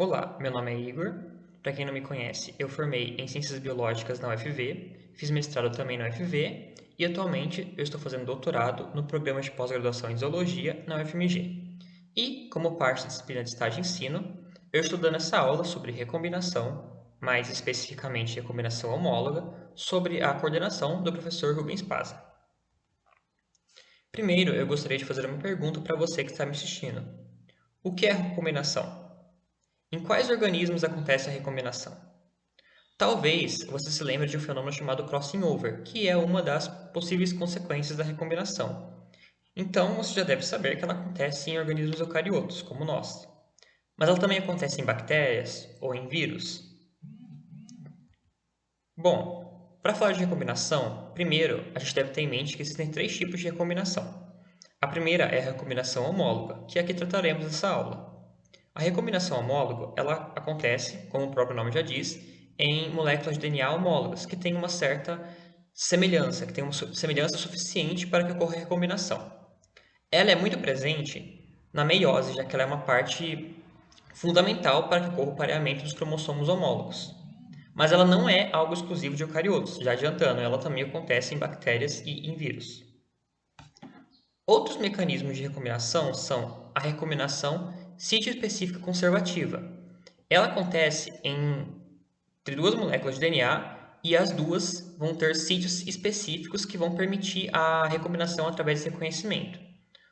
Olá, meu nome é Igor. Para quem não me conhece, eu formei em Ciências Biológicas na UFV, fiz mestrado também na UFV e atualmente eu estou fazendo doutorado no programa de pós-graduação em Zoologia na UFMG. E, como parte da disciplina de estágio e ensino, eu estou dando essa aula sobre recombinação, mais especificamente recombinação homóloga, sobre a coordenação do professor Rubens Pazza. Primeiro, eu gostaria de fazer uma pergunta para você que está me assistindo. O que é recombinação? Em quais organismos acontece a recombinação? Talvez você se lembre de um fenômeno chamado crossing over, que é uma das possíveis consequências da recombinação. Então, você já deve saber que ela acontece em organismos eucariotos, como nós. Mas ela também acontece em bactérias ou em vírus? Bom, para falar de recombinação, primeiro a gente deve ter em mente que existem três tipos de recombinação. A primeira é a recombinação homóloga, que é a que trataremos nessa aula. A recombinação homóloga, ela acontece, como o próprio nome já diz, em moléculas de DNA homólogas, que têm uma certa semelhança, que têm uma semelhança suficiente para que ocorra a recombinação. Ela é muito presente na meiose, já que ela é uma parte fundamental para que ocorra o pareamento dos cromossomos homólogos. Mas ela não é algo exclusivo de eucariotos, já adiantando, ela também acontece em bactérias e em vírus. Outros mecanismos de recombinação são a recombinação sítio-específica conservativa. Ela acontece entre duas moléculas de DNA e as duas vão ter sítios específicos que vão permitir a recombinação através desse reconhecimento.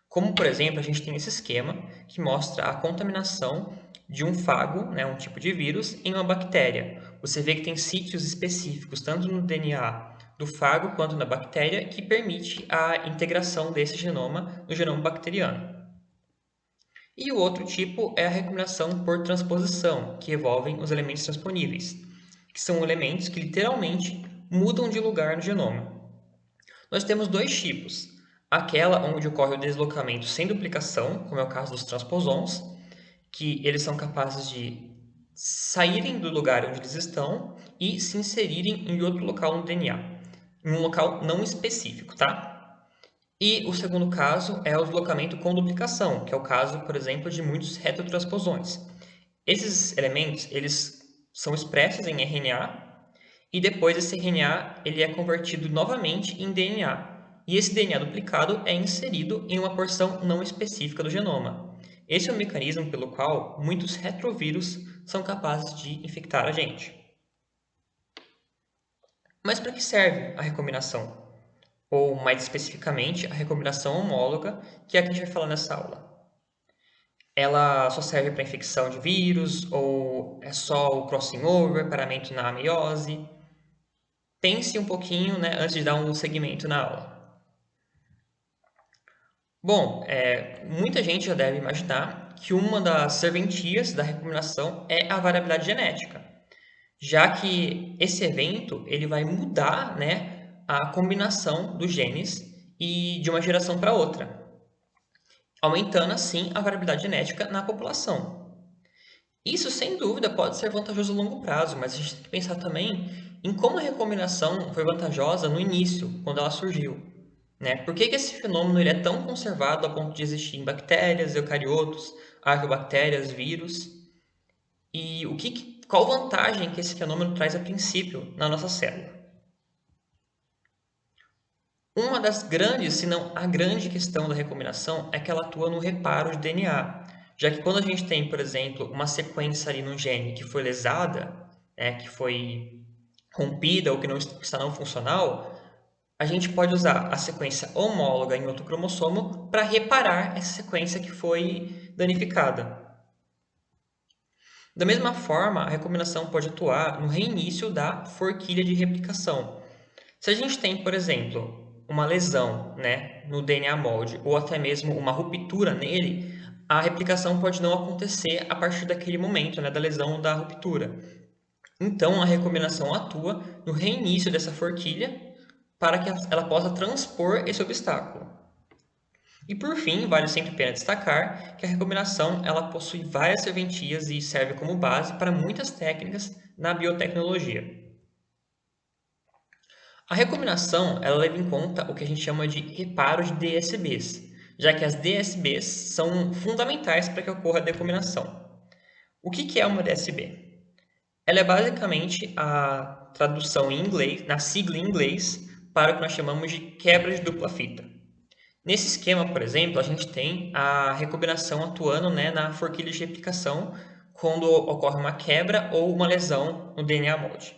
Como, por exemplo, a gente tem esse esquema que mostra a contaminação de um fago, né, um tipo de vírus, em uma bactéria. Você vê que tem sítios específicos, tanto no DNA do fago quanto na bactéria, que permite a integração desse genoma no genoma bacteriano. E o outro tipo é a recombinação por transposição, que envolvem os elementos transponíveis, que são elementos que literalmente mudam de lugar no genoma. Nós temos dois tipos: aquela onde ocorre o deslocamento sem duplicação, como é o caso dos transposons, que eles são capazes de saírem do lugar onde eles estão e se inserirem em outro local no DNA, em um local não específico, tá? E o segundo caso é o deslocamento com duplicação, que é o caso, por exemplo, de muitos retrotransposões. Esses elementos, eles são expressos em RNA e depois esse RNA ele é convertido novamente em DNA. E esse DNA duplicado é inserido em uma porção não específica do genoma. Esse é o mecanismo pelo qual muitos retrovírus são capazes de infectar a gente. Mas para que serve a recombinação? Ou mais especificamente, a recombinação homóloga, que é a que a gente vai falar nessa aula. Ela só serve para infecção de vírus, ou é só o crossing over, paramento na meiose? Pense um pouquinho, né, antes de dar um segmento na aula. Bom, muita gente já deve imaginar que uma das serventias da recombinação é a variabilidade genética, já que esse evento ele vai mudar, né, a combinação dos genes e de uma geração para outra, aumentando assim a variabilidade genética na população. Isso, sem dúvida, pode ser vantajoso a longo prazo, mas a gente tem que pensar também em como a recombinação foi vantajosa no início, quando ela surgiu. Né? Por que esse fenômeno ele é tão conservado a ponto de existir em bactérias, eucariotos, arqueobactérias, vírus? E qual vantagem que esse fenômeno traz a princípio na nossa célula? Uma das grandes, se não a grande questão da recombinação é que ela atua no reparo de DNA, já que quando a gente tem, por exemplo, uma sequência ali num gene que foi lesada, né, que foi rompida ou que não está não funcional, a gente pode usar a sequência homóloga em outro cromossomo para reparar essa sequência que foi danificada. Da mesma forma, a recombinação pode atuar no reinício da forquilha de replicação. Se a gente tem, por exemplo, uma lesão, né, no DNA molde ou até mesmo uma ruptura nele, a replicação pode não acontecer a partir daquele momento, né, da lesão ou da ruptura. Então, a recombinação atua no reinício dessa forquilha para que ela possa transpor esse obstáculo. E por fim, vale sempre a pena destacar que a recombinação ela possui várias serventias e serve como base para muitas técnicas na biotecnologia. A recombinação ela leva em conta o que a gente chama de reparo de DSBs, já que as DSBs são fundamentais para que ocorra a recombinação. O que é uma DSB? Ela é basicamente a tradução em inglês, na sigla em inglês, para o que nós chamamos de quebra de dupla fita. Nesse esquema, por exemplo, a gente tem a recombinação atuando, né, na forquilha de replicação quando ocorre uma quebra ou uma lesão no DNA molde.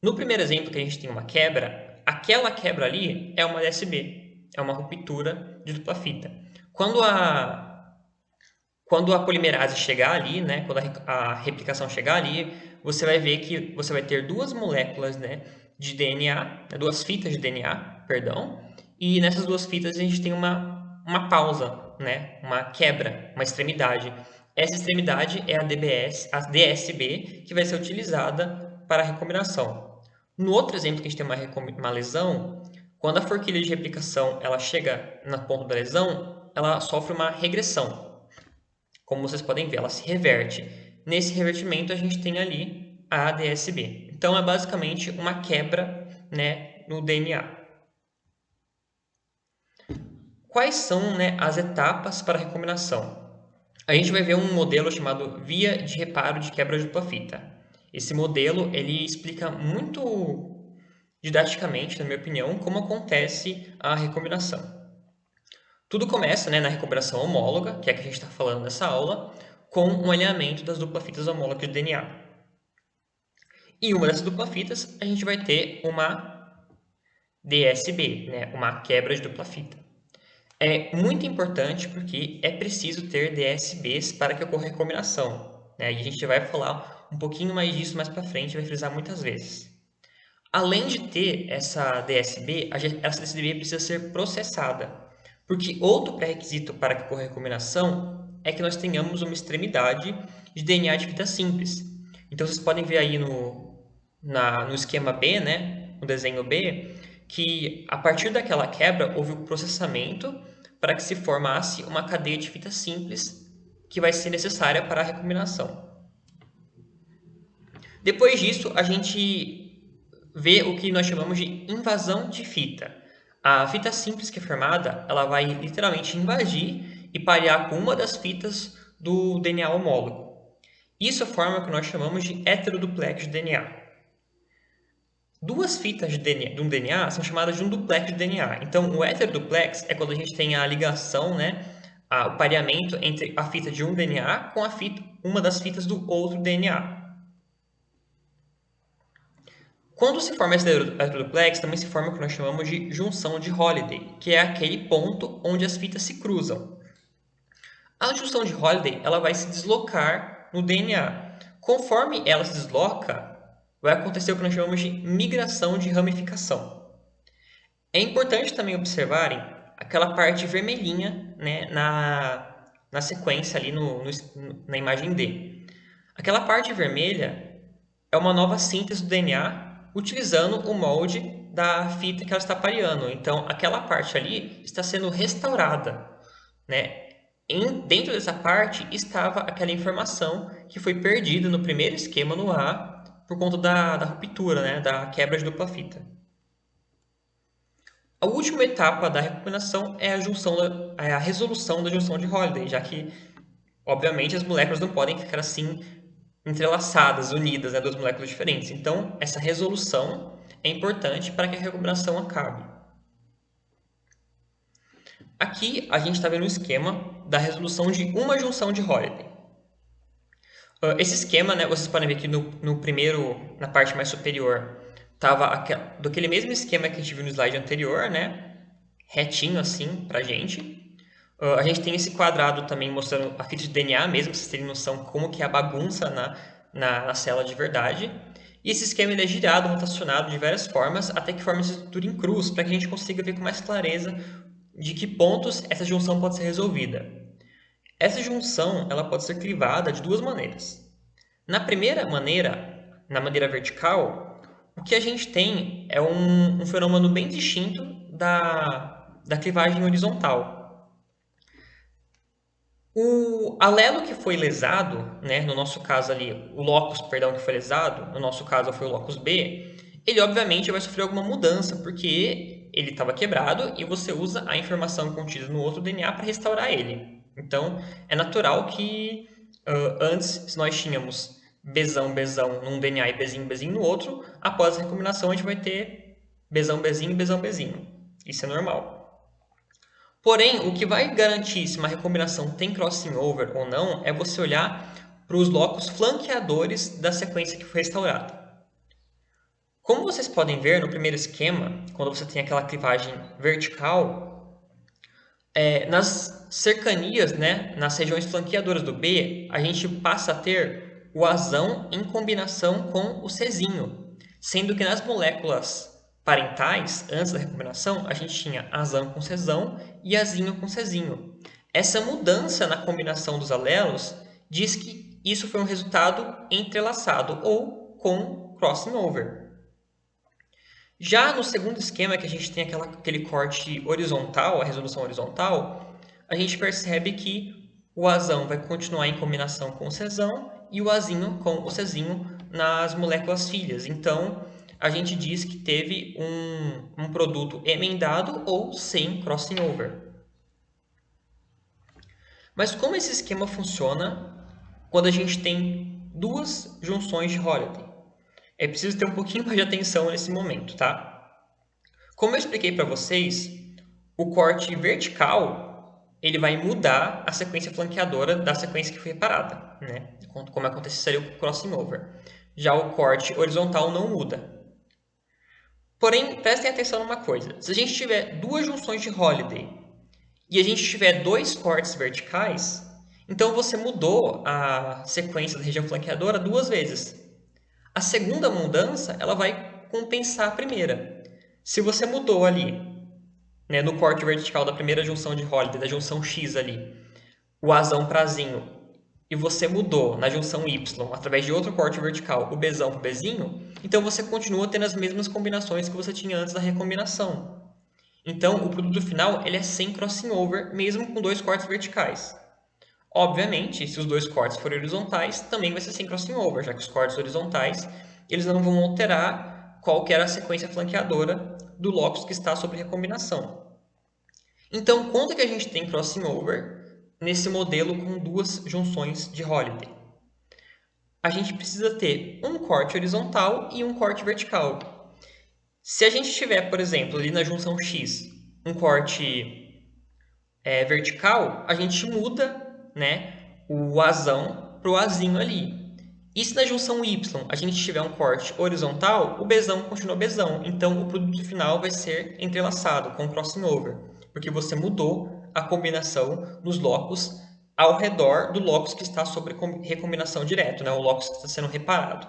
No primeiro exemplo que a gente tem uma quebra, aquela quebra ali é uma DSB, é uma ruptura de dupla fita. Quando a polimerase chegar ali, né, quando a replicação chegar ali, você vai ver que você vai ter duas moléculas, né, de DNA, duas fitas de DNA, perdão, e nessas duas fitas a gente tem uma pausa, né, uma quebra, uma extremidade. Essa extremidade é a DSB, que vai ser utilizada para a recombinação. No outro exemplo que a gente tem uma lesão, quando a forquilha de replicação ela chega na ponta da lesão, ela sofre uma regressão. Como vocês podem ver, ela se reverte. Nesse revertimento, a gente tem ali a ADSB. Então, é basicamente uma quebra, né, no DNA. Quais são, né, as etapas para a recombinação? A gente vai ver um modelo chamado Via de Reparo de Quebra de Dupla Fita. Esse modelo ele explica muito didaticamente, na minha opinião, como acontece a recombinação. Tudo começa, né, na recombinação homóloga, que é a que a gente está falando nessa aula, com um alinhamento das duplas fitas homólogas de DNA. Em uma dessas duplas fitas, a gente vai ter uma DSB, né, uma quebra de dupla fita. É muito importante porque é preciso ter DSBs para que ocorra a recombinação, né? E a gente vai falar um pouquinho mais disso mais para frente, vai frisar muitas vezes. Além de ter essa DSB, essa DSB precisa ser processada, porque outro pré-requisito para que ocorra a recombinação é que nós tenhamos uma extremidade de DNA de fita simples. Então, vocês podem ver aí no esquema B, né, no desenho B, que a partir daquela quebra houve o processamento para que se formasse uma cadeia de fita simples que vai ser necessária para a recombinação. Depois disso, a gente vê o que nós chamamos de invasão de fita. A fita simples que é formada, ela vai literalmente invadir e parear com uma das fitas do DNA homólogo. Isso forma o que nós chamamos de heteroduplex de DNA. Duas fitas de um DNA são chamadas de um duplex de DNA. Então, o heteroduplex é quando a gente tem a ligação, né, o pareamento entre a fita de um DNA com uma das fitas do outro DNA. Quando se forma esse heteroduplex, também se forma o que nós chamamos de junção de Holliday, que é aquele ponto onde as fitas se cruzam. A junção de Holliday ela vai se deslocar no DNA. Conforme ela se desloca, vai acontecer o que nós chamamos de migração de ramificação. É importante também observarem aquela parte vermelhinha, né, na sequência ali na imagem D. Aquela parte vermelha é uma nova síntese do DNA utilizando o molde da fita que ela está pareando. Então, aquela parte ali está sendo restaurada, né? Dentro dessa parte estava aquela informação que foi perdida no primeiro esquema no A por conta da ruptura, né? Da quebra de dupla fita. A última etapa da recombinação é a resolução da junção de Holliday, já que, obviamente, as moléculas não podem ficar assim entrelaçadas, unidas, né, duas moléculas diferentes. Então, essa resolução é importante para que a recombinação acabe. Aqui a gente está vendo o esquema da resolução de uma junção de Holliday. Esse esquema, né, vocês podem ver que no primeiro, na parte mais superior, estava daquele mesmo esquema que a gente viu no slide anterior, né, retinho assim para a gente. A gente tem esse quadrado também mostrando a fita de DNA mesmo, para vocês terem noção como que é a bagunça na célula de verdade. E esse esquema ele é girado, rotacionado de várias formas, até que forma essa estrutura em cruz, para que a gente consiga ver com mais clareza de que pontos essa junção pode ser resolvida. Essa junção ela pode ser crivada de duas maneiras. Na primeira maneira, na maneira vertical, o que a gente tem é um fenômeno bem distinto da clivagem horizontal. O alelo que foi lesado, né, no nosso caso ali, o locus, perdão, que foi lesado, no nosso caso foi o locus B, ele obviamente vai sofrer alguma mudança, porque ele estava quebrado e você usa a informação contida no outro DNA para restaurar ele. Então, é natural que Antes, se nós tínhamos Bzão, Bzão num DNA e Bzinho, Bzinho no outro, após a recombinação a gente vai ter Bzão, Bzinho e Bzão, Bzinho. Isso é normal. Porém, o que vai garantir se uma recombinação tem crossing over ou não é você olhar para os locos flanqueadores da sequência que foi restaurada. Como vocês podem ver no primeiro esquema, quando você tem aquela clivagem vertical, nas cercanias, né, nas regiões flanqueadoras do B, a gente passa a ter o Azão em combinação com o Czinho, sendo que nas moléculas parentais, antes da recombinação, a gente tinha Azão com Czão e Azinho com Czinho. Essa mudança na combinação dos alelos diz que isso foi um resultado entrelaçado ou com crossing over. Já no segundo esquema, que a gente tem aquele corte horizontal, a resolução horizontal, a gente percebe que o Azão vai continuar em combinação com o Czão e o Azinho com o Czinho nas moléculas filhas. Então, a gente diz que teve um produto emendado ou sem crossing over. Mas como esse esquema funciona quando a gente tem duas junções de Holiday? É preciso ter um pouquinho mais de atenção nesse momento, tá? Como eu expliquei para vocês, o corte vertical ele vai mudar a sequência flanqueadora da sequência que foi reparada, né? Como aconteceria com o crossing over. Já o corte horizontal não muda. Porém, prestem atenção numa coisa. Se a gente tiver duas junções de Holiday e a gente tiver dois cortes verticais, então você mudou a sequência da região flanqueadora duas vezes. A segunda mudança ela vai compensar a primeira. Se você mudou ali, né, no corte vertical da primeira junção de Holiday, da junção X ali, o Azão para Zinho, e você mudou na junção Y, através de outro corte vertical, o Bzão para Bzinho, então você continua tendo as mesmas combinações que você tinha antes da recombinação. Então, o produto final ele é sem crossing over, mesmo com dois cortes verticais. Obviamente, se os dois cortes forem horizontais, também vai ser sem crossing over, já que os cortes horizontais eles não vão alterar qual que era a sequência flanqueadora do locus que está sobre recombinação. Então, quando que a gente tem crossing over nesse modelo com duas junções de Holiday? A gente precisa ter um corte horizontal e um corte vertical. Se a gente tiver, por exemplo, ali na junção X, um corte vertical, a gente muda, né, o Azão para o Azinho ali. E se na junção Y a gente tiver um corte horizontal, o Bzão continua Bzão. Então, o produto final vai ser entrelaçado com crossing over, porque você mudou a combinação nos locos ao redor do locus que está sobre recombinação direto, né? O locus que está sendo reparado.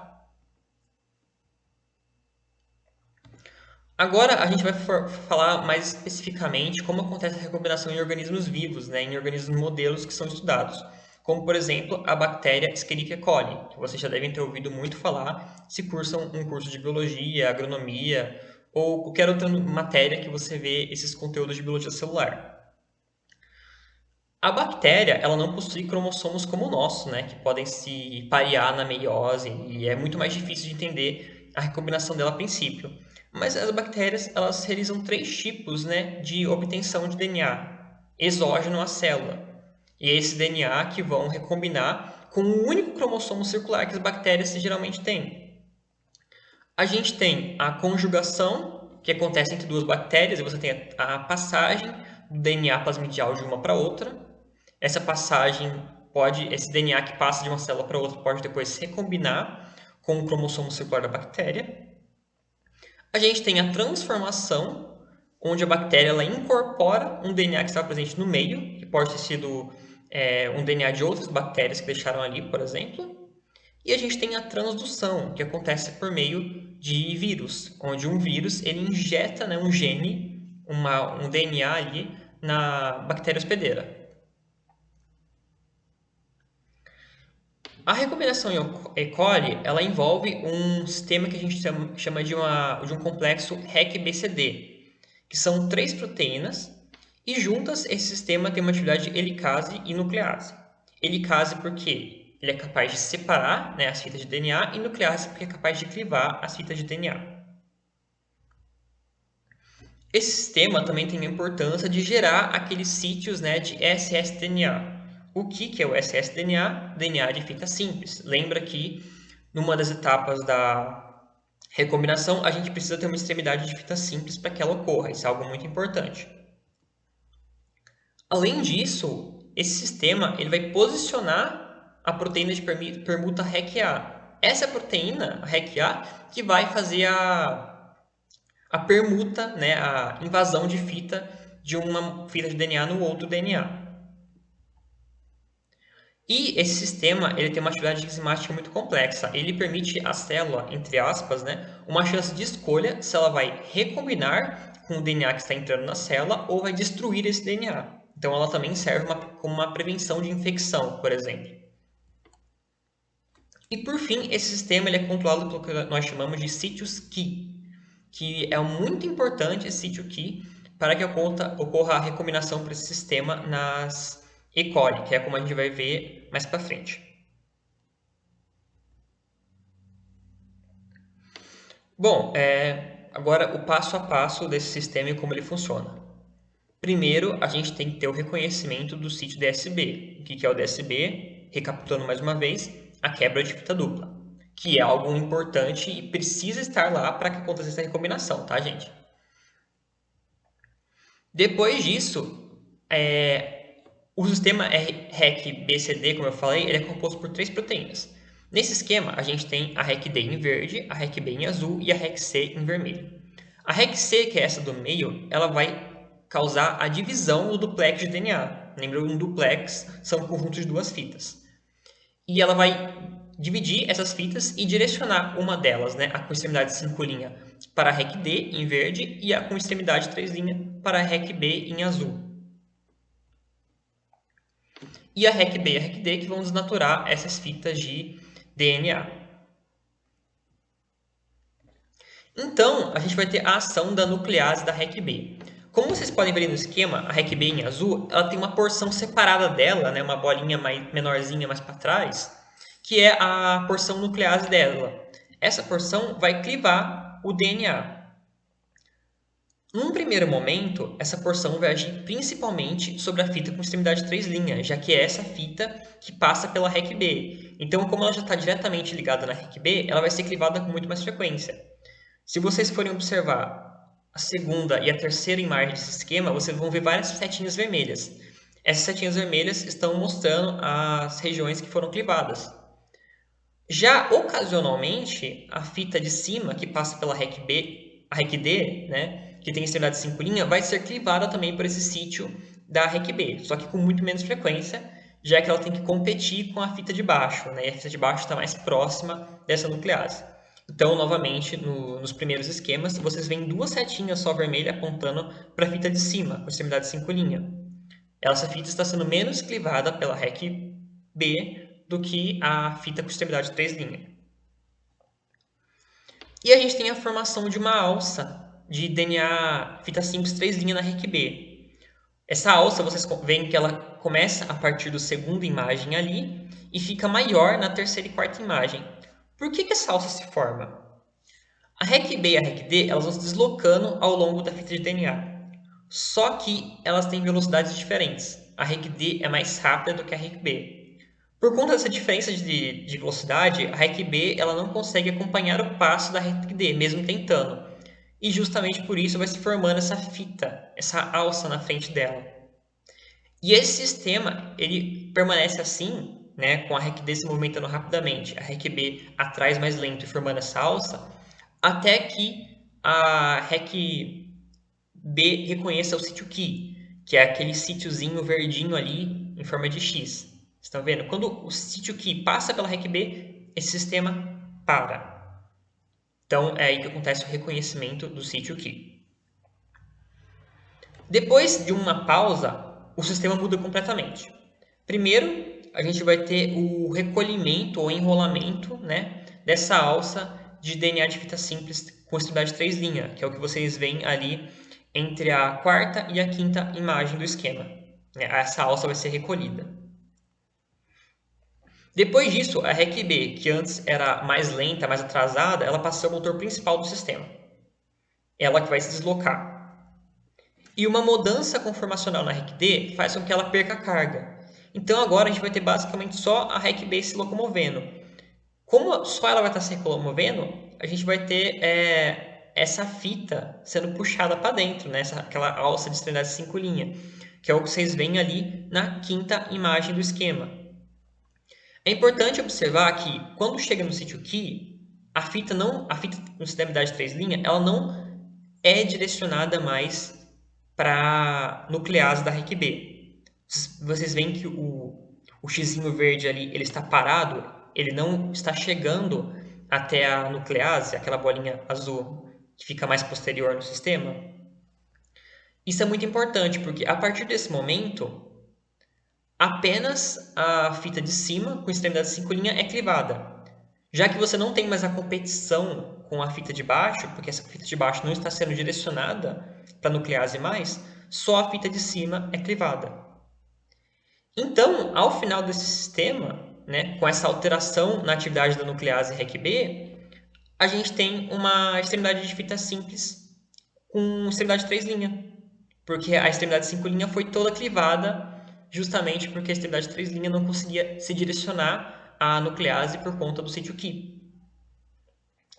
Agora a gente vai falar mais especificamente como acontece a recombinação em organismos vivos, né? Em organismos modelos que são estudados, como por exemplo a bactéria Escherichia coli, que vocês já devem ter ouvido muito falar se cursam um curso de biologia, agronomia ou qualquer outra matéria que você vê esses conteúdos de biologia celular. A bactéria, ela não possui cromossomos como o nosso, né, que podem se parear na meiose e é muito mais difícil de entender a recombinação dela a princípio. Mas as bactérias, elas realizam três tipos, né, de obtenção de DNA exógeno à célula. E é esse DNA que vão recombinar com o único cromossomo circular que as bactérias geralmente têm. A gente tem a conjugação, que acontece entre duas bactérias, e você tem a passagem do DNA plasmidial de uma para outra. Essa passagem esse DNA que passa de uma célula para outra pode depois se recombinar com o cromossomo circular da bactéria. A gente tem a transformação, onde a bactéria ela incorpora um DNA que estava presente no meio, que pode ter sido um DNA de outras bactérias que deixaram ali, por exemplo. E a gente tem a transdução, que acontece por meio de vírus, onde um vírus ele injeta, né, um gene, um DNA ali na bactéria hospedeira. A recombinação E. coli ela envolve um sistema que a gente chama de um complexo REC-BCD, que são três proteínas, e juntas esse sistema tem uma atividade helicase e nuclease. Helicase porque ele é capaz de separar, né, as fitas de DNA, e nuclease porque é capaz de clivar as fitas de DNA. Esse sistema também tem a importância de gerar aqueles sítios, né, de ssDNA. O que é o ssDNA? DNA de fita simples. Lembra que numa das etapas da recombinação, a gente precisa ter uma extremidade de fita simples para que ela ocorra. Isso é algo muito importante. Além disso, esse sistema ele vai posicionar a proteína de permuta REC-A. Essa proteína, a REC-A, que vai fazer a permuta, né, a invasão de fita de uma fita de DNA no outro DNA. E esse sistema ele tem uma atividade enzimática muito complexa. Ele permite à célula, entre aspas, né, uma chance de escolha se ela vai recombinar com o DNA que está entrando na célula ou vai destruir esse DNA. Então, ela também serve como uma prevenção de infecção, por exemplo. E, por fim, esse sistema ele é controlado pelo que nós chamamos de sítios key, que é muito importante esse sítio key para que ocorra a recombinação para esse sistema nas E. coli, que é como a gente vai ver mais para frente. Bom, agora o passo a passo desse sistema e como ele funciona. Primeiro, a gente tem que ter o reconhecimento do sítio DSB. O que é o DSB? Recapitulando mais uma vez, a quebra de fita dupla, que é algo importante e precisa estar lá para que aconteça essa recombinação, tá, gente? Depois disso, o sistema REC-BCD, como eu falei, ele é composto por 3 proteínas. Nesse esquema, a gente tem a REC-D em verde, a REC-B em azul e a REC-C em vermelho. A REC-C, que é essa do meio, ela vai causar a divisão do duplex de DNA. Lembra, um duplex são um conjunto de 2 fitas. E ela vai dividir essas fitas e direcionar uma delas, né, a com extremidade 5' para a REC-D em verde e a com extremidade 3' para a REC-B em azul. E a REC-B e a REC-D que vão desnaturar essas fitas de DNA. Então, a gente vai ter a ação da nuclease da REC-B. Como vocês podem ver no esquema, a REC-B em azul ela tem uma porção separada dela, né, uma bolinha menorzinha mais para trás, que é a porção nuclease dela. Essa porção vai clivar o DNA. Num primeiro momento, essa porção vai agir principalmente sobre a fita com extremidade 3', já que é essa fita que passa pela REC-B. Então, como ela já está diretamente ligada na REC-B, ela vai ser clivada com muito mais frequência. Se vocês forem observar a segunda e a terceira imagem desse esquema, vocês vão ver várias setinhas vermelhas. Essas setinhas vermelhas estão mostrando as regiões que foram clivadas. Já ocasionalmente, a fita de cima, que passa pela REC-B, a REC-D, né, que tem extremidade 5', vai ser clivada também por esse sítio da REC-B, só que com muito menos frequência, já que ela tem que competir com a fita de baixo, né, e a fita de baixo está mais próxima dessa nuclease. Então, novamente, nos primeiros esquemas, vocês veem 2 setinhas só vermelhas apontando para a fita de cima, com extremidade 5'. Essa fita está sendo menos clivada pela REC-B do que a fita com extremidade 3'. E a gente tem a formação de uma alça de DNA fita simples 3' na REC-B. Essa alça, vocês veem que ela começa a partir da segunda imagem ali e fica maior na terceira e quarta imagem. Por que essa alça se forma? A REC-B e a REC-D elas vão se deslocando ao longo da fita de DNA. Só que elas têm velocidades diferentes. A REC-D é mais rápida do que a REC-B. Por conta dessa diferença de velocidade, a REC-B ela não consegue acompanhar o passo da REC-D, mesmo tentando. E justamente por isso vai se formando essa fita, essa alça na frente dela. E esse sistema ele permanece assim, né, com a REC-D se movimentando rapidamente, a REC-B atrás mais lento e formando essa alça, até que a REC-B reconheça o sítio key, que é aquele sítiozinho verdinho ali em forma de X. Vocês estão vendo? Quando o sítio key passa pela REC-B, esse sistema para. Então, é aí que acontece o reconhecimento do sítio key. Depois de uma pausa, o sistema muda completamente. Primeiro, a gente vai ter o recolhimento ou enrolamento, né, dessa alça de DNA de fita simples com extremidade 3', que é o que vocês veem ali entre a quarta e a quinta imagem do esquema. Essa alça vai ser recolhida. Depois disso, a REC-B, que antes era mais lenta, mais atrasada, ela passa a ser o motor principal do sistema. Ela que vai se deslocar. E uma mudança conformacional na REC-D faz com que ela perca carga. Então agora a gente vai ter basicamente só a REC-B se locomovendo. Como só ela vai estar se locomovendo, a gente vai ter essa fita sendo puxada para dentro, né? Aquela alça de extremidade 5 linha, que é o que vocês veem ali na quinta imagem do esquema. É importante observar que quando chega no sítio key, a fita com extremidade 3 linha, ela não é direcionada mais para a nuclease da REC-B. Vocês veem que o xizinho verde ali, ele está parado, ele não está chegando até a nuclease, aquela bolinha azul que fica mais posterior no sistema. Isso é muito importante, porque a partir desse momento, apenas a fita de cima, com extremidade 5 linha, é clivada. Já que você não tem mais a competição com a fita de baixo, porque essa fita de baixo não está sendo direcionada para a nuclease mais, só a fita de cima é clivada. Então, ao final desse sistema, né, com essa alteração na atividade da nuclease REC-B, a gente tem uma extremidade de fita simples com extremidade 3 linha, porque a extremidade 5 linha foi toda clivada justamente porque a extremidade 3 linha não conseguia se direcionar à nuclease por conta do sítio key.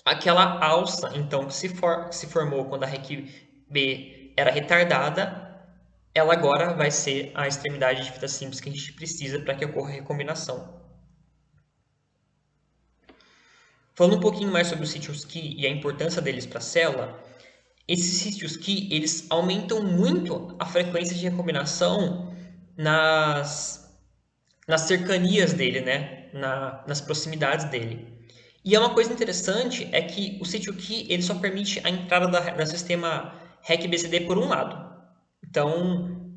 Aquela alça, então, que se formou quando a REC-B era retardada, ela agora vai ser a extremidade de fita simples que a gente precisa para que ocorra a recombinação. Falando um pouquinho mais sobre os sítios key e a importância deles para a célula, esses sítios key eles aumentam muito a frequência de recombinação nas cercanias dele, né? Nas proximidades dele. E é uma coisa interessante é que o sítio key ele só permite a entrada do sistema REC-BCD por um lado. Então,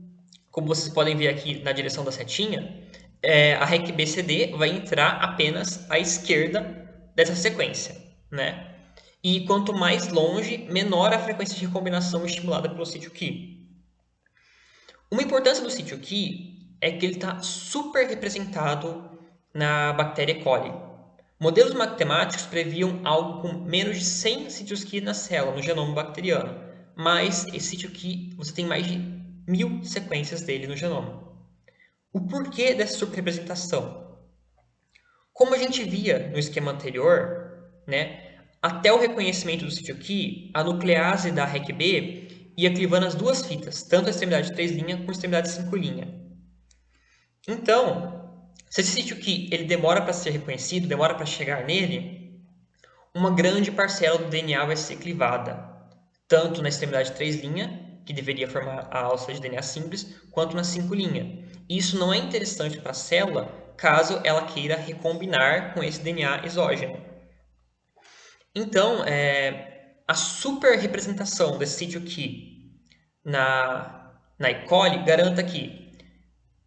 como vocês podem ver aqui na direção da setinha, a REC-BCD vai entrar apenas à esquerda dessa sequência, né? E quanto mais longe, menor a frequência de recombinação estimulada pelo sítio key. Uma importância do sítio key é que ele está super representado na bactéria E. coli. Modelos matemáticos previam algo com menos de 100 sítios key na célula, no genoma bacteriano, mas esse sítio key você tem mais de 1000 sequências dele no genoma. O porquê dessa superrepresentação? Como a gente via no esquema anterior, né, até o reconhecimento do sítio key, a nuclease da REC-B ia clivando as duas fitas, tanto a extremidade 3' quanto a extremidade 5'. Então, se esse sítio key ele demora para ser reconhecido, demora para chegar nele, uma grande parcela do DNA vai ser clivada, tanto na extremidade 3', que deveria formar a alça de DNA simples, quanto na 5'. Isso não é interessante para a célula caso ela queira recombinar com esse DNA exógeno. Então, a superrepresentação desse sítio key na E. coli garanta que,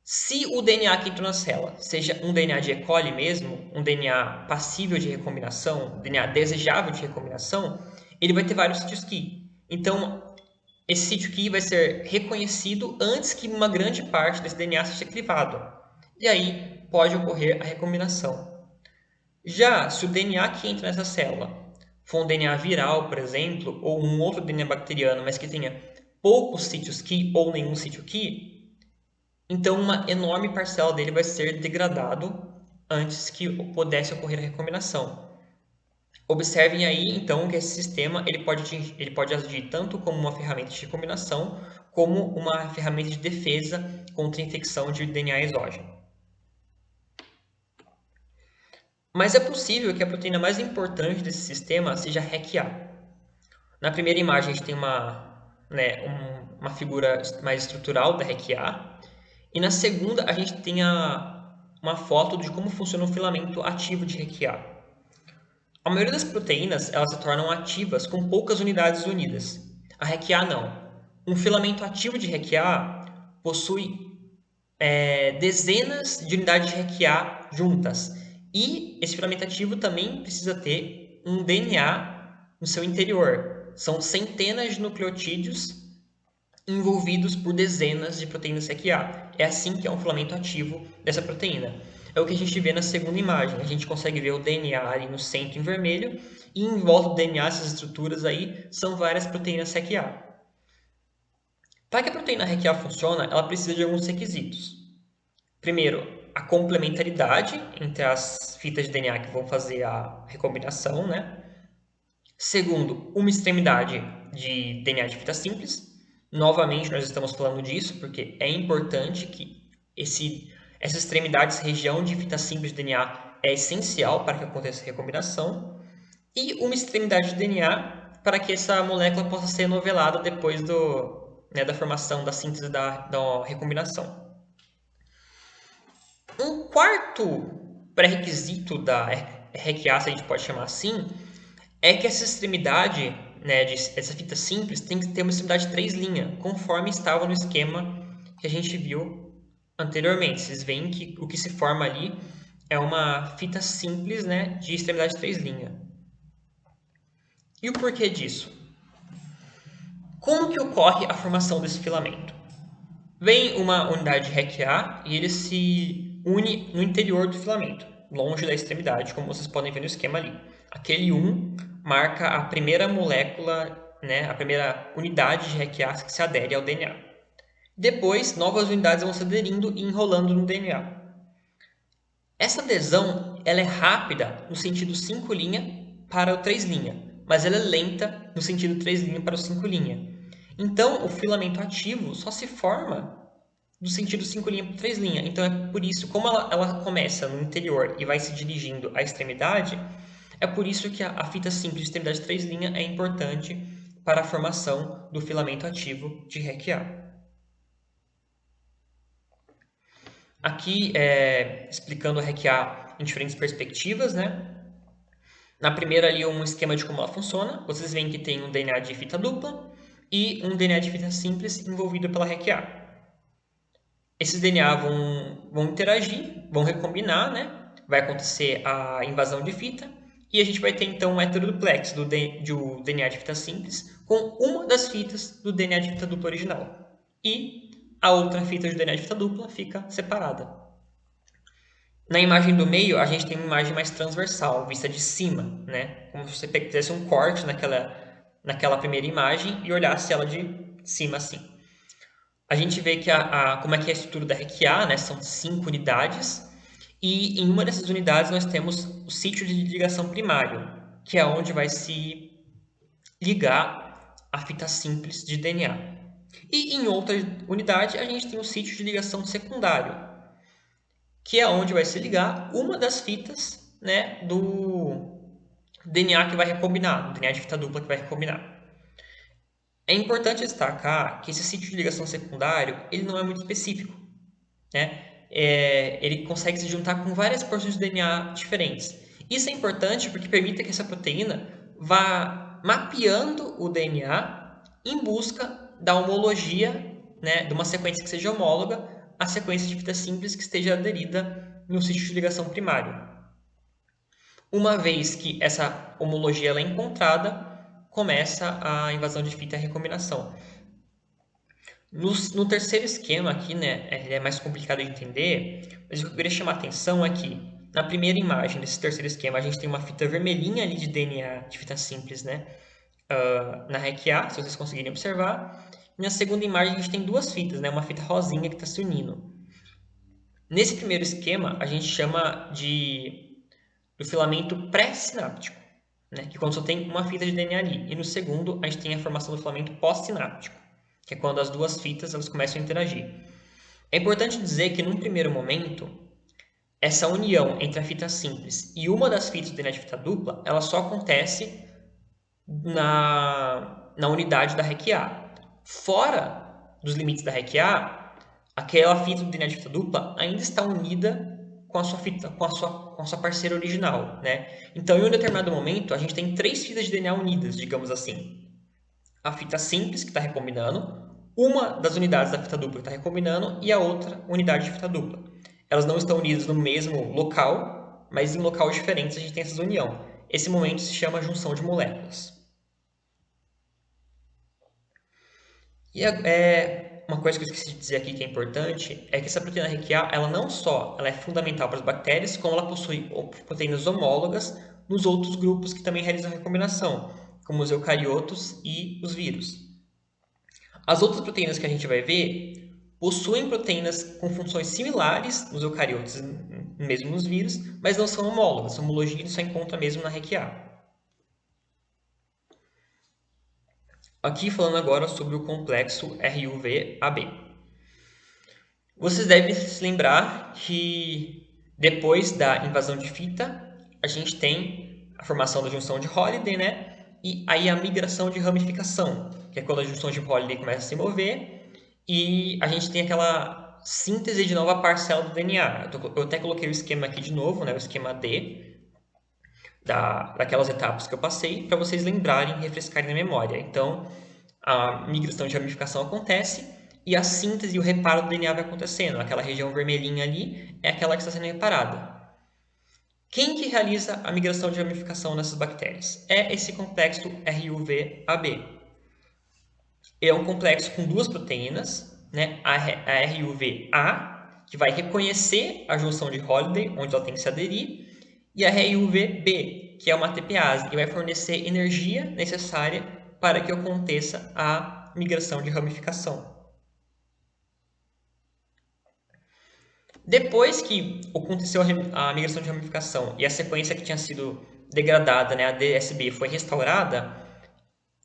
se o DNA que entrou na célula seja um DNA de E. coli mesmo, um DNA passível de recombinação, DNA desejável de recombinação, ele vai ter vários sítios key. Então, esse sítio key vai ser reconhecido antes que uma grande parte desse DNA seja clivado. E aí pode ocorrer a recombinação. Já se o DNA que entra nessa célula for um DNA viral, por exemplo, ou um outro DNA bacteriano, mas que tenha poucos sítios key ou nenhum sítio key, então uma enorme parcela dele vai ser degradado antes que pudesse ocorrer a recombinação. Observem aí, então, que esse sistema ele pode agir tanto como uma ferramenta de recombinação, como uma ferramenta de defesa contra a infecção de DNA exógeno. Mas é possível que a proteína mais importante desse sistema seja a REC-A. Na primeira imagem, a gente tem uma figura mais estrutural da REC-A, e na segunda, a gente tem uma foto de como funciona o filamento ativo de REC-A. A maioria das proteínas elas se tornam ativas com poucas unidades unidas. A REC-A não. Um filamento ativo de REC-A possui dezenas de unidades de REC-A juntas. E esse filamento ativo também precisa ter um DNA no seu interior. São centenas de nucleotídeos envolvidos por dezenas de proteínas REC-A. É assim que é um filamento ativo dessa proteína. É o que a gente vê na segunda imagem. A gente consegue ver o DNA ali no centro em vermelho e em volta do DNA, essas estruturas aí, são várias proteínas REC-A. Para que a proteína REC-A funcione, ela precisa de alguns requisitos. primeiro, a complementaridade entre as fitas de DNA que vão fazer a recombinação, né? Segundo, uma extremidade de DNA de fita simples. Novamente, nós estamos falando disso porque é importante que essa extremidade, essa região de fita simples de DNA é essencial para que aconteça a recombinação. E uma extremidade de DNA para que essa molécula possa ser novelada depois da formação, da síntese da recombinação. Um quarto pré-requisito da RQA, se a gente pode chamar assim, é que essa extremidade, né, essa fita simples, tem que ter uma extremidade de 3 linhas, conforme estava no esquema que a gente viu anteriormente. Vocês veem que o que se forma ali é uma fita simples, né, de extremidade de 3 linhas. E o porquê disso? Como que ocorre a formação desse filamento? Vem uma unidade de REC-A e ele se une no interior do filamento, longe da extremidade, como vocês podem ver no esquema ali. Aquele 1 marca a primeira molécula, né, a primeira unidade de REC-A que se adere ao DNA. Depois, novas unidades vão se aderindo e enrolando no DNA. Essa adesão ela é rápida no sentido 5' para o 3', mas ela é lenta no sentido 3' para o 5'. Então, o filamento ativo só se forma do sentido 5' para o 3'. Então, é por isso, como ela começa no interior e vai se dirigindo à extremidade, é por isso que a fita simples de extremidade 3' é importante para a formação do filamento ativo de REC-A. Aqui, explicando a REC-A em diferentes perspectivas, né? Na primeira ali, um esquema de como ela funciona. Vocês veem que tem um DNA de fita dupla e um DNA de fita simples envolvido pela REC-A. Esses DNA vão interagir, vão recombinar, né? Vai acontecer a invasão de fita e a gente vai ter então um heteroduplex do DNA de fita simples com uma das fitas do DNA de fita dupla original. E a outra fita de DNA de fita dupla fica separada. Na imagem do meio, a gente tem uma imagem mais transversal, vista de cima, né? Como se você fizesse um corte naquela primeira imagem e olhasse ela de cima assim. A gente vê que como é que é a estrutura da REC-A, né? São 5 unidades e em uma dessas unidades nós temos o sítio de ligação primário, que é onde vai se ligar a fita simples de DNA. E em outra unidade a gente tem o sítio de ligação secundário, que é onde vai se ligar uma das fitas, né, do DNA que vai recombinar, do DNA de fita dupla que vai recombinar. É importante destacar que esse sítio de ligação secundário ele não é muito específico, né? Ele consegue se juntar com várias porções de DNA diferentes. Isso é importante porque permite que essa proteína vá mapeando o DNA em busca da homologia, né, de uma sequência que seja homóloga à sequência de fita simples que esteja aderida no sítio de ligação primário. Uma vez que essa homologia ela é encontrada, começa a invasão de fita e a recombinação. No terceiro esquema aqui, né, ele é mais complicado de entender, mas o que eu queria chamar a atenção é que na primeira imagem desse terceiro esquema a gente tem uma fita vermelhinha ali de DNA de fita simples, né, na REC-A, se vocês conseguirem observar. E na segunda imagem a gente tem duas fitas, né, uma fita rosinha que está se unindo. Nesse primeiro esquema a gente chama do filamento pré-sináptico, né, que quando só tem uma fita de DNA ali. E no segundo a gente tem a formação do filamento pós-sináptico, que é quando as duas fitas elas começam a interagir. É importante dizer que, num primeiro momento, essa união entre a fita simples e uma das fitas do DNA de fita dupla, ela só acontece na unidade da REC-A. Fora dos limites da REC-A, aquela fita do DNA de fita dupla ainda está unida com a sua fita, com a sua parceira original, né? Então, em um determinado momento, a gente tem 3 fitas de DNA unidas, digamos assim. A fita simples, que está recombinando, uma das unidades da fita dupla que está recombinando e a outra unidade de fita dupla. Elas não estão unidas no mesmo local, mas em locais diferentes a gente tem essa união. Esse momento se chama junção de moléculas. E uma coisa que eu esqueci de dizer aqui que é importante é que essa proteína REC-A, ela não só ela é fundamental para as bactérias, como ela possui proteínas homólogas nos outros grupos que também realizam recombinação, como os eucariotos e os vírus. As outras proteínas que a gente vai ver, possuem proteínas com funções similares nos eucariotos, mesmo nos vírus, mas não são homólogas. A homologia a gente só encontra mesmo na RQA. Aqui falando agora sobre o complexo RUV-AB. Vocês devem se lembrar que depois da invasão de fita, a gente tem a formação da junção de Holliday, né? E aí a migração de ramificação, que é quando a junção de Holliday começa a se mover e a gente tem aquela síntese de nova parcela do DNA. Eu até coloquei o esquema aqui de novo, né? O esquema D, daquelas etapas que eu passei, para vocês lembrarem e refrescarem na memória. Então, a migração de ramificação acontece e a síntese e o reparo do DNA vai acontecendo. Aquela região vermelhinha ali é aquela que está sendo reparada. Quem que realiza a migração de ramificação nessas bactérias? É esse complexo RUV-AB. É um complexo com duas proteínas, né? A RUV-A, que vai reconhecer a junção de Holliday, onde ela tem que se aderir, e a RUV-B, que é uma ATPase, e vai fornecer energia necessária para que aconteça a migração de ramificação. Depois que aconteceu a migração de ramificação e a sequência que tinha sido degradada, né, a DSB, foi restaurada,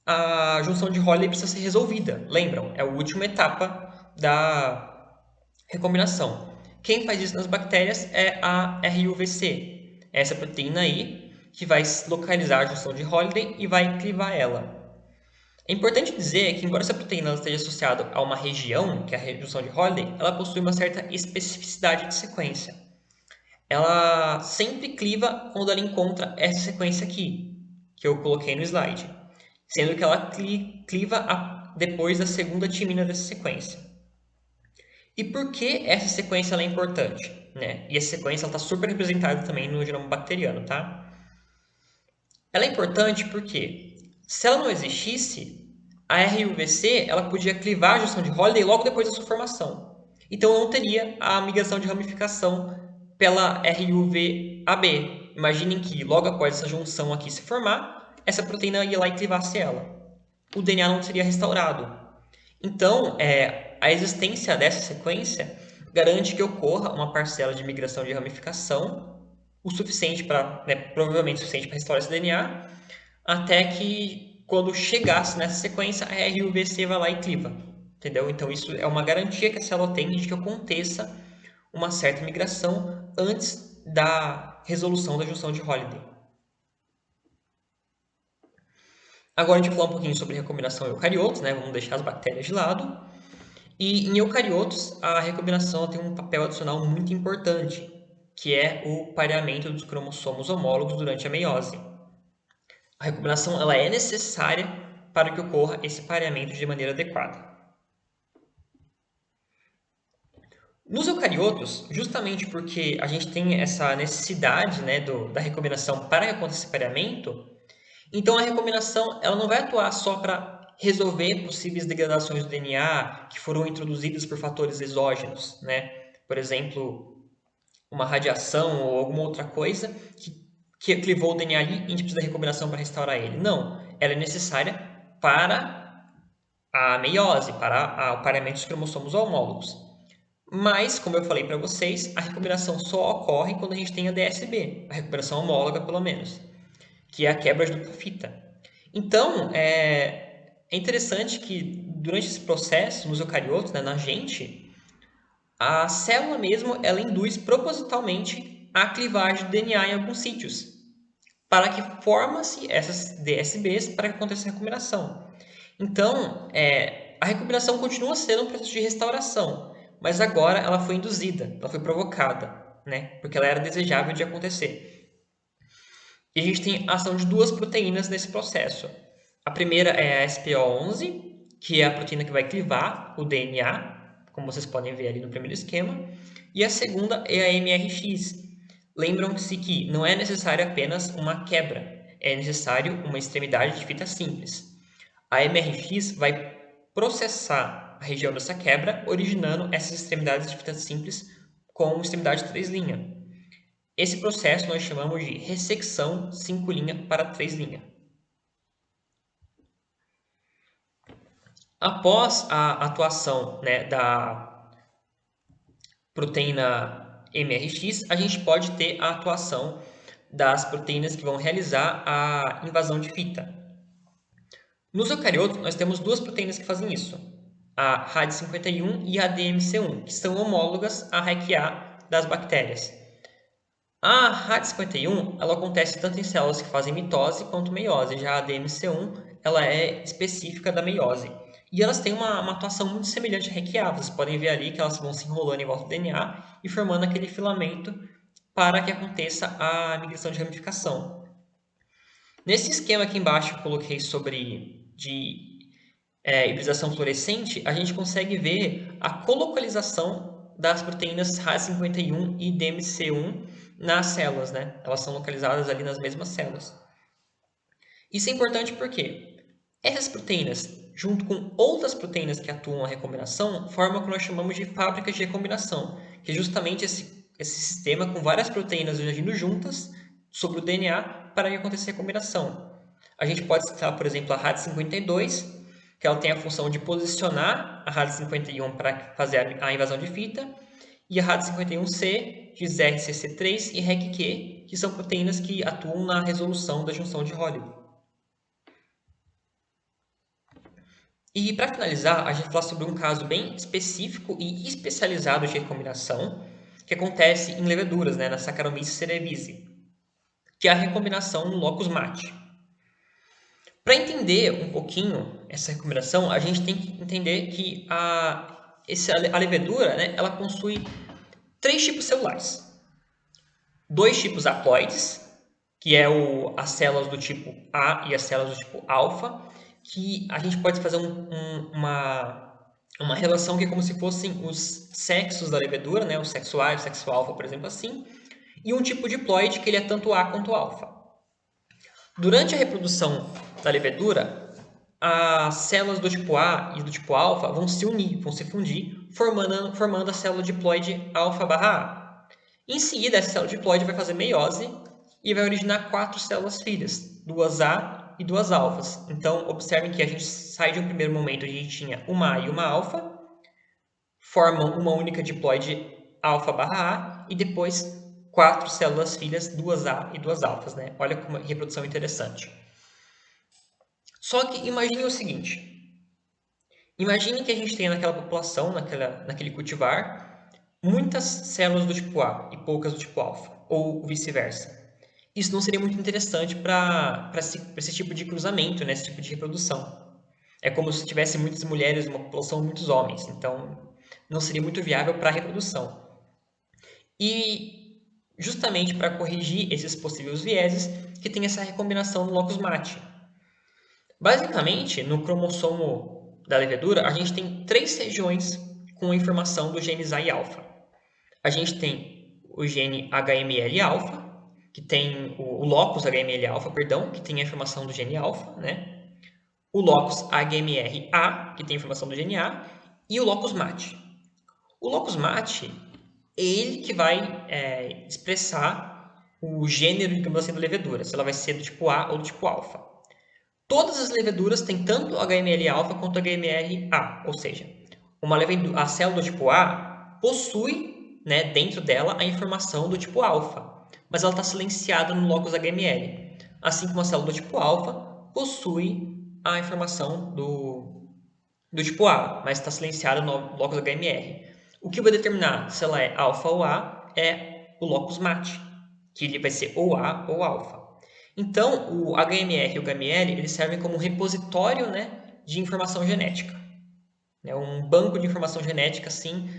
a junção de Holliday precisa ser resolvida. Lembram? É a última etapa da recombinação. Quem faz isso nas bactérias é a RUVC, essa proteína aí que vai localizar a junção de Holliday e vai clivar ela. É importante dizer que, embora essa proteína esteja associada a uma região, que é a junção de Holliday, ela possui uma certa especificidade de sequência. Ela sempre cliva quando ela encontra essa sequência aqui, que eu coloquei no slide, sendo que ela cliva depois da segunda timina dessa sequência. E por que essa sequência ela é importante? Né? E essa sequência está super representada também no genoma bacteriano, tá? Ela é importante porque, se ela não existisse, a RUVC ela podia clivar a junção de Holliday logo depois da sua formação. Então não teria a migração de ramificação pela RUV-AB. Imaginem que logo após essa junção aqui se formar, essa proteína ia lá e clivasse ela. O DNA não seria restaurado. Então, a existência dessa sequência garante que ocorra uma parcela de migração de ramificação o suficiente para, né, provavelmente o suficiente para restaurar esse DNA, até que quando chegasse nessa sequência, a RUVC vai lá e cliva. Entendeu? Então isso é uma garantia que a célula tem de que aconteça uma certa migração antes da resolução da junção de Holliday. Agora a gente vai falar um pouquinho sobre recombinação em eucariotos, né? Vamos deixar as bactérias de lado. E em eucariotos, a recombinação tem um papel adicional muito importante, que é o pareamento dos cromossomos homólogos durante a meiose. A recombinação ela é necessária para que ocorra esse pareamento de maneira adequada. Nos eucariotos, justamente porque a gente tem essa necessidade, né, da recombinação para que aconteça esse pareamento, então a recombinação ela não vai atuar só para resolver possíveis degradações do DNA que foram introduzidas por fatores exógenos, né? Por exemplo, uma radiação ou alguma outra coisa que clivou o DNA ali e a gente precisa da recombinação para restaurar ele. Não, ela é necessária para a meiose, para o pareamento dos cromossomos homólogos. Mas, como eu falei para vocês, a recombinação só ocorre quando a gente tem a DSB, a recombinação homóloga pelo menos, que é a quebra de dupla fita. Então, é interessante que durante esse processo, nos eucariotos, né, na gente, a célula mesmo ela induz propositalmente a clivagem do DNA em alguns sítios, para que forma-se essas DSBs para que aconteça a recombinação. Então, a recombinação continua sendo um processo de restauração, mas agora ela foi induzida, ela foi provocada, né? Porque ela era desejável de acontecer. E a gente tem a ação de duas proteínas nesse processo. A primeira é a SPO11, que é a proteína que vai clivar o DNA, como vocês podem ver ali no primeiro esquema. E a segunda é a MRX. Lembram-se que não é necessário apenas uma quebra, é necessário uma extremidade de fita simples. A MRX vai processar a região dessa quebra, originando essas extremidades de fita simples com extremidade 3' Esse processo nós chamamos de ressecção 5' para 3'. Após a atuação, né, proteína MRX, a gente pode ter a atuação das proteínas que vão realizar a invasão de fita. Nos eucariotos, nós temos duas proteínas que fazem isso, a RAD51 e a DMC1, que são homólogas à REC-A das bactérias. A RAD51 ela acontece tanto em células que fazem mitose quanto meiose, já a DMC1 ela é específica da meiose. E elas têm uma atuação muito semelhante à REC-A. Vocês podem ver ali que elas vão se enrolando em volta do DNA e formando aquele filamento para que aconteça a migração de ramificação. Nesse esquema aqui embaixo que eu coloquei sobre hibridização fluorescente, a gente consegue ver a colocalização das proteínas RAD51 e DMC1 nas células, né? Elas são localizadas ali nas mesmas células. Isso é importante porque essas proteínas, junto com outras proteínas que atuam na recombinação, formam o que nós chamamos de fábricas de recombinação, que é justamente esse sistema com várias proteínas agindo juntas sobre o DNA para que aconteça a recombinação. A gente pode citar, por exemplo, a RAD52, que ela tem a função de posicionar a RAD51 para fazer a invasão de fita, e a RAD51C, GZRCC3 e REC-Q, que são proteínas que atuam na resolução da junção de Hollywood. E para finalizar, a gente vai falar sobre um caso bem específico e especializado de recombinação, que acontece em leveduras, né, na Saccharomyces cerevisiae, que é a recombinação no locus mate. Para entender um pouquinho essa recombinação, a gente tem que entender que a levedura, né, ela possui três tipos celulares. Dois tipos haploides, que é as células do tipo A e as células do tipo alfa, que a gente pode fazer uma relação que é como se fossem os sexos da levedura, né, o sexo A e o sexo alfa, por exemplo, assim, e um tipo diploide que ele é tanto A quanto alfa. Durante a reprodução da levedura, as células do tipo A e do tipo alfa vão se unir, vão se fundir, formando a célula diploide alfa/A. Em seguida, essa célula diploide vai fazer meiose e vai originar 4 células filhas, 2A e 2 alfas. Então, observem que a gente sai de um primeiro momento onde a gente tinha uma A e uma alfa, formam uma única diploide alfa/A e depois 4 células filhas, 2A e 2 alfas, né? Olha como reprodução interessante. Só que imagine o seguinte, imagine que a gente tenha naquela população, naquele cultivar, muitas células do tipo A e poucas do tipo alfa, ou vice-versa. Isso não seria muito interessante para esse tipo de cruzamento, né? Esse tipo de reprodução. É como se tivesse muitas mulheres, uma população muitos homens, então não seria muito viável para a reprodução. E justamente para corrigir esses possíveis vieses, que tem essa recombinação no locus mate. Basicamente, no cromossomo da levedura, a gente tem 3 regiões com a informação do genes A e alfa. A gente tem o gene HML-alfa, que tem o locus HML-alfa, perdão, que tem a informação do gene alfa, né? O locus HMR-A, que tem a informação do gene A, e o locus mate. O locus mate é ele que vai expressar o gênero, digamos assim, da levedura, se ela vai ser do tipo A ou do tipo alfa. Todas as leveduras têm tanto HML-alfa quanto HMR-A, ou seja, a célula do tipo A possui, né, dentro dela a informação do tipo alfa, mas ela está silenciada no locus HML, assim como a célula do tipo alfa possui a informação do tipo A, mas está silenciada no locus HMR. O que vai determinar se ela é alfa ou A é o locus mate, que ele vai ser ou A ou alfa. Então, o HMR e o HML eles servem como repositório, né, de informação genética. É um banco de informação genética, assim,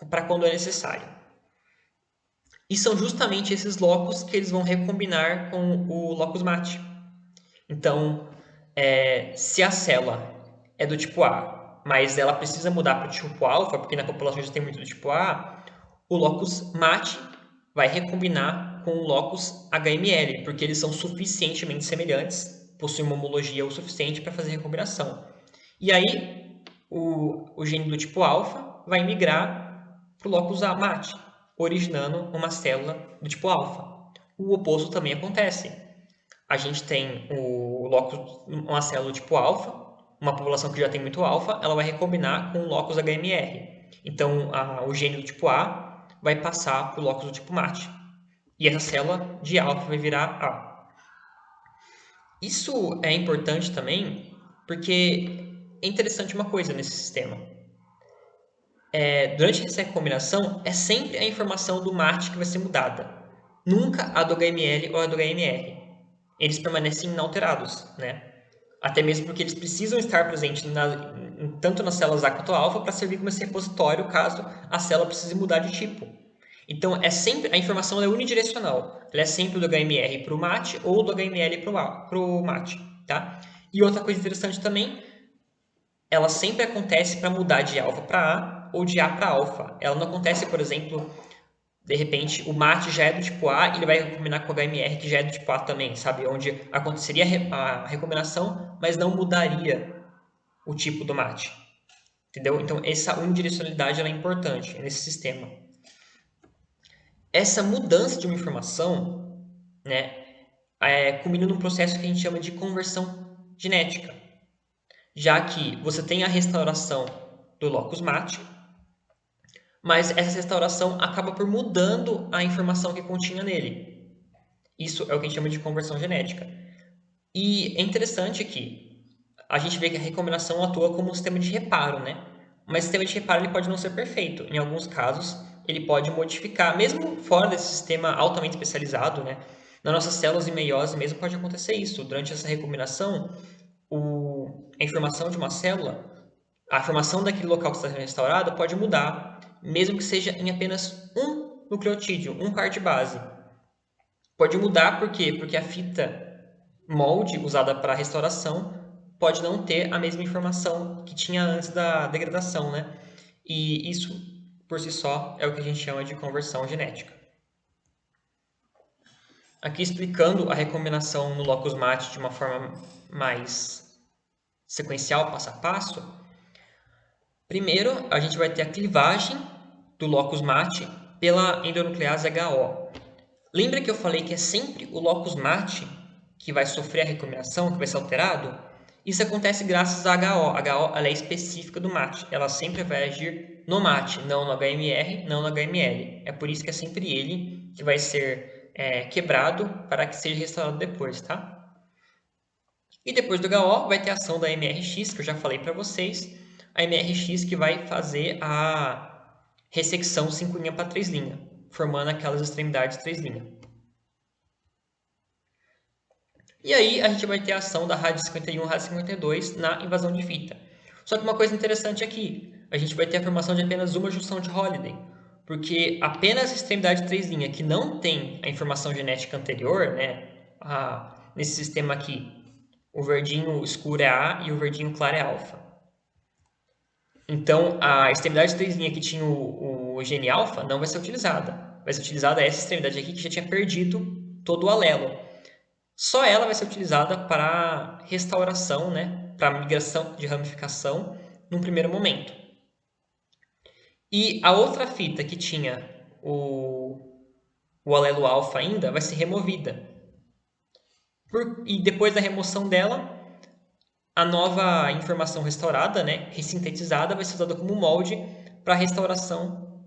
para quando é necessário. E são justamente esses locus que eles vão recombinar com o locus mate. Então, se a célula é do tipo A, mas ela precisa mudar para o tipo alfa, porque na população já tem muito do tipo A, o locus mate vai recombinar com o locus HML, porque eles são suficientemente semelhantes, possuem uma homologia o suficiente para fazer recombinação. E aí, o gene do tipo alfa vai migrar para o locus mate, originando uma célula do tipo alfa. O oposto também acontece. A gente tem uma célula do tipo alfa, uma população que já tem muito alfa, ela vai recombinar com o locus HMR. Então, o gene do tipo A vai passar para o locus do tipo MAT. E essa célula de alfa vai virar A. Isso é importante também porque é interessante uma coisa nesse sistema. Durante essa recombinação, é sempre a informação do MAT que vai ser mudada. Nunca a do HML ou a do HMR. Eles permanecem inalterados, né? Até mesmo porque eles precisam estar presentes tanto nas células A quanto alfa para servir como esse repositório caso a célula precise mudar de tipo. Então, a informação é unidirecional. Ela é sempre do HMR para o MAT ou do HML para o MAT. Tá? E outra coisa interessante também, ela sempre acontece para mudar de alfa para A ou de A para alfa. Ela não acontece, por exemplo, de repente o MAT já é do tipo A e ele vai recombinar com o HMR que já é do tipo A também, sabe? Onde aconteceria a recombinação, mas não mudaria o tipo do MAT. Entendeu? Então, essa unidirecionalidade ela é importante nesse sistema. Essa mudança de uma informação, né, culmina num processo que a gente chama de conversão genética, já que você tem a restauração do locus MAT, mas essa restauração acaba por mudando a informação que continha nele. Isso é o que a gente chama de conversão genética. E é interessante que a gente vê que a recombinação atua como um sistema de reparo, né? Mas o sistema de reparo ele pode não ser perfeito. Em alguns casos, ele pode modificar, mesmo fora desse sistema altamente especializado, né? Nas nossas células e meiose mesmo pode acontecer isso. Durante essa recombinação, a informação de uma célula, a formação daquele local que está sendo restaurado pode mudar, mesmo que seja em apenas um nucleotídeo, um par de base. Pode mudar por quê? Porque a fita molde usada para restauração pode não ter a mesma informação que tinha antes da degradação, né? E isso, por si só, é o que a gente chama de conversão genética. Aqui explicando a recombinação no locus MAT de uma forma mais sequencial, passo a passo. Primeiro, a gente vai ter a clivagem do locus MAT pela endonuclease HO. Lembra que eu falei que é sempre o locus MAT que vai sofrer a recombinação, que vai ser alterado? Isso acontece graças à HO. A HO ela é específica do MAT. Ela sempre vai agir no MAT, não no HMR, não no HML. É por isso que é sempre ele que vai ser quebrado para que seja restaurado depois, tá? E depois do HO vai ter a ação da MRX, que eu já falei para vocês. A MRX que vai fazer a ressecção 5' para 3', formando aquelas extremidades 3'. E aí a gente vai ter a ação da rádio 51 e rádio 52 na invasão de fita. Só que uma coisa interessante aqui, a gente vai ter a formação de apenas uma junção de Holliday, porque apenas a extremidade 3' que não tem a informação genética anterior, né, nesse sistema aqui, o verdinho escuro é A e o verdinho claro é alfa. Então, a extremidade 3' que tinha o gene alfa não vai ser utilizada. Vai ser utilizada essa extremidade aqui que já tinha perdido todo o alelo. Só ela vai ser utilizada para restauração, né, para migração de ramificação num primeiro momento. E a outra fita que tinha o alelo alfa ainda vai ser removida. E depois da remoção dela, a nova informação restaurada, né, ressintetizada, vai ser usada como molde para a restauração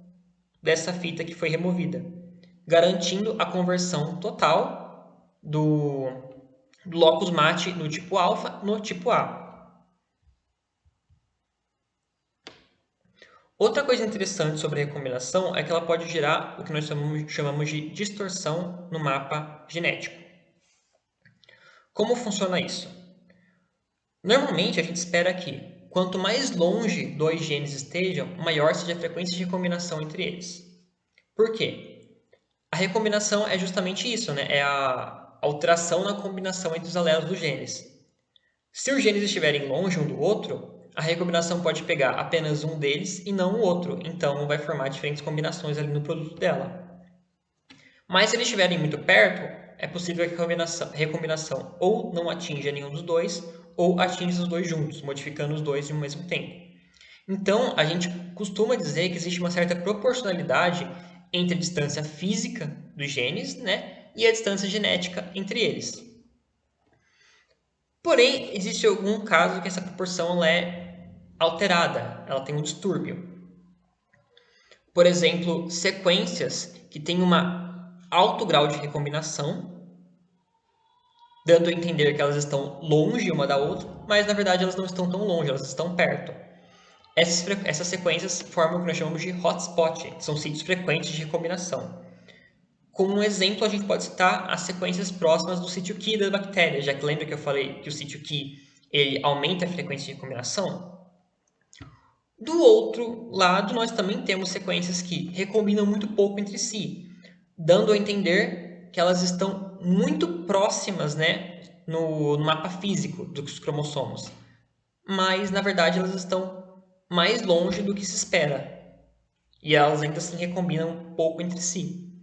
dessa fita que foi removida, garantindo a conversão total do locus MAT no tipo alfa no tipo A. Outra coisa interessante sobre a recombinação é que ela pode gerar o que nós chamamos de distorção no mapa genético. Como funciona isso? Normalmente a gente espera que, quanto mais longe dois genes estejam, maior seja a frequência de recombinação entre eles. Por quê? A recombinação é justamente isso, né? É a alteração na combinação entre os alelos dos genes. Se os genes estiverem longe um do outro, a recombinação pode pegar apenas um deles e não o outro, então vai formar diferentes combinações ali no produto dela. Mas se eles estiverem muito perto, é possível que a recombinação ou não atinja nenhum dos dois, ou atinja os dois juntos, modificando os dois ao mesmo tempo. Então, a gente costuma dizer que existe uma certa proporcionalidade entre a distância física dos genes, né, e a distância genética entre eles. Porém, existe algum caso que essa proporção ela é alterada, ela tem um distúrbio. por exemplo, sequências que têm um alto grau de recombinação, dando a entender que elas estão longe uma da outra, mas na verdade elas não estão tão longe, elas estão perto. Essas sequências formam o que nós chamamos de hotspot, que são sítios frequentes de recombinação. Como um exemplo, a gente pode citar as sequências próximas do sítio Key da bactéria, já que lembra que eu falei que o sítio Key ele aumenta a frequência de recombinação? Do outro lado, nós também temos sequências que recombinam muito pouco entre si, dando a entender que elas estão muito próximas, né, no mapa físico dos cromossomos. Mas, na verdade, elas estão mais longe do que se espera. E elas ainda assim recombinam pouco entre si.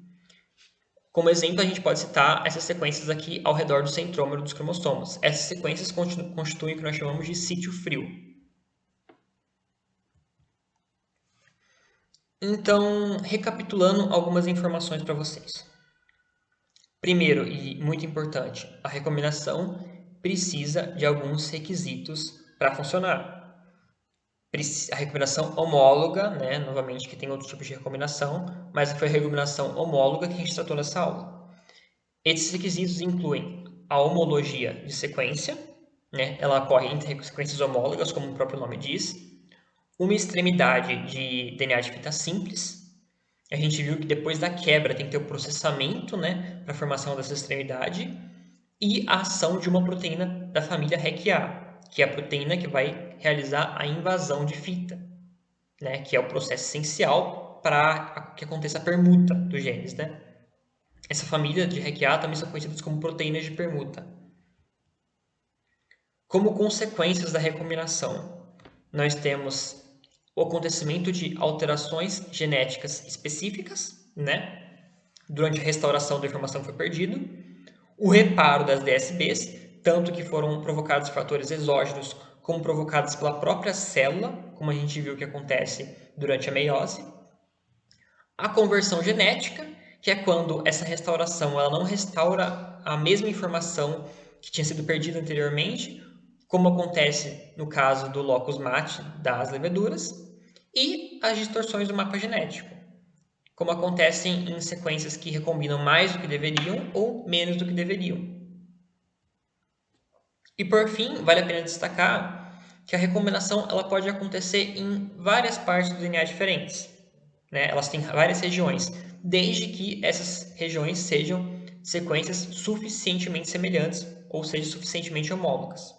Como exemplo, a gente pode citar essas sequências aqui ao redor do centrômero dos cromossomos. Essas sequências constituem o que nós chamamos de sítio frio. Então, recapitulando algumas informações para vocês. Primeiro, e muito importante, a recombinação precisa de alguns requisitos para funcionar. A recombinação homóloga, né? Novamente, que tem outros tipos de recombinação, mas foi a recombinação homóloga que a gente tratou nessa aula. Esses requisitos incluem a homologia de sequência, né? Ela ocorre entre sequências homólogas, como o próprio nome diz, uma extremidade de DNA de fita simples. A gente viu que depois da quebra tem que ter o processamento, né, para a formação dessa extremidade, e a ação de uma proteína da família REC-A, que é a proteína que vai realizar a invasão de fita, né, que é o processo essencial para que aconteça a permuta dos genes, né? Essa família de REC-A também são conhecidas como proteínas de permuta. Como consequências da recombinação, nós temos o acontecimento de alterações genéticas específicas, né? Durante a restauração da informação que foi perdida, o reparo das DSBs, tanto que foram provocados fatores exógenos como provocados pela própria célula, como a gente viu que acontece durante a meiose, a conversão genética, que é quando essa restauração ela não restaura a mesma informação que tinha sido perdida anteriormente, como acontece no caso do locus mate das leveduras, e as distorções do mapa genético, como acontecem em sequências que recombinam mais do que deveriam ou menos do que deveriam. E por fim, vale a pena destacar que a recombinação ela pode acontecer em várias partes do DNA diferentes, né? Elas têm várias regiões, desde que essas regiões sejam sequências suficientemente semelhantes, ou seja, suficientemente homólogas.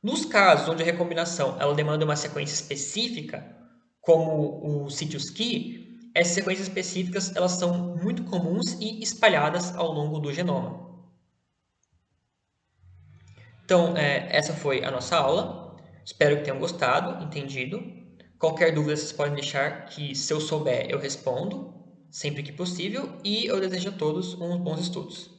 Nos casos onde a recombinação ela demanda uma sequência específica, como o sítios Key, essas sequências específicas elas são muito comuns e espalhadas ao longo do genoma. Então, essa foi a nossa aula. Espero que tenham gostado, entendido. Qualquer dúvida vocês podem deixar que, se eu souber, eu respondo, sempre que possível. E eu desejo a todos uns bons estudos.